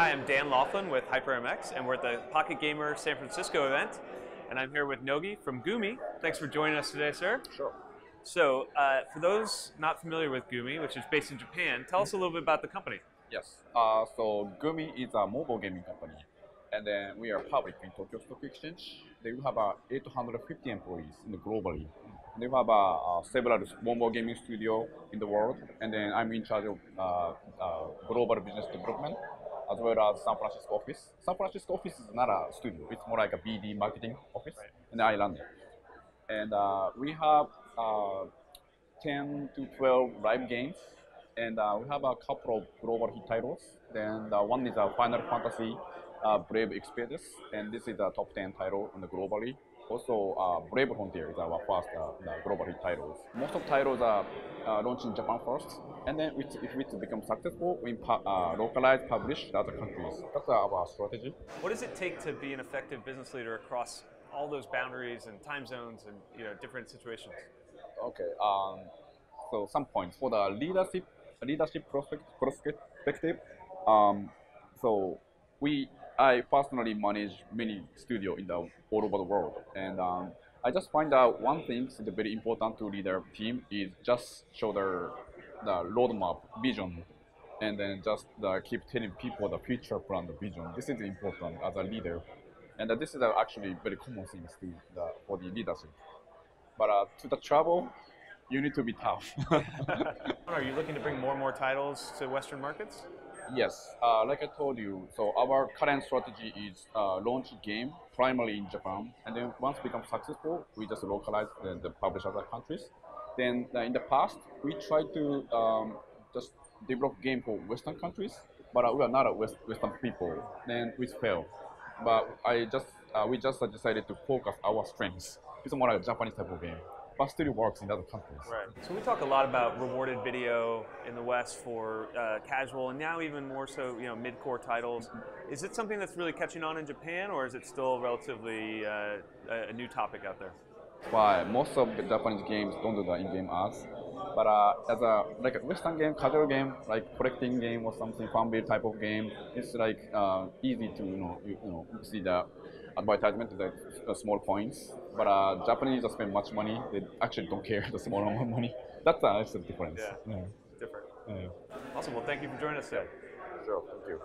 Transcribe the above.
Hi, I'm Dan Laughlin with HyprMX, and we're at the Pocket Gamer San Francisco event. And I'm here with Nogi from Gumi. Thanks for joining us today, sir. Sure. So, for those not familiar with Gumi, which is based in Japan, tell us a little bit about the company. Yes. So Gumi is a mobile gaming company, and then we are public in Tokyo Stock Exchange. They have 850 employees globally. They have several mobile gaming studio in the world, and then I'm in charge of global business development as well as San Francisco office. San Francisco office is not a studio; it's more like a BD marketing office, and I run it. And we have 10 to 12 live games, and we have a couple of global hit titles. Then one is Final Fantasy Brave Exvius, and this is a top 10 title in the globally. Also, Brave Frontier is our first global hit titles. Most of titles are launched in Japan first, and then if it becomes successful, we localize, publish in other countries. That's our strategy. What does it take to be an effective business leader across all those boundaries and time zones and different situations? Okay. So some points for the leadership perspective. So I personally manage many studios in all over the world, and I just find out one thing that's very important to leader team is just show the roadmap vision, and then just keep telling people the future plan, the vision. This is important as a leader, and this is actually very common things for the leadership. But to the travel, you need to be tough. Are you looking to bring more and more titles to Western markets? Yes, like I told you, so our current strategy is launch game primarily in Japan, and then once it becomes successful, we just localize the publish other countries. Then in the past, we tried to just develop game for Western countries, but we are not a Western people. Then we failed. But we just decided to focus our strengths. It's more like a Japanese type of game, but still works in other countries. Right. So we talk a lot about rewarded video in the West for casual, and now even more so, mid-core titles. Is it something that's really catching on in Japan, or is it still relatively a new topic out there? Why most of the Japanese games don't do the in-game ads, but as a Western game, casual game, like collecting game or something, fun build type of game, it's like easy to see the advertisement, the small coins. But Japanese spend much money; they actually don't care the small amount of money. That's the difference. Yeah, different. Yeah. Awesome. Well, thank you for joining us today. Sure. Thank you.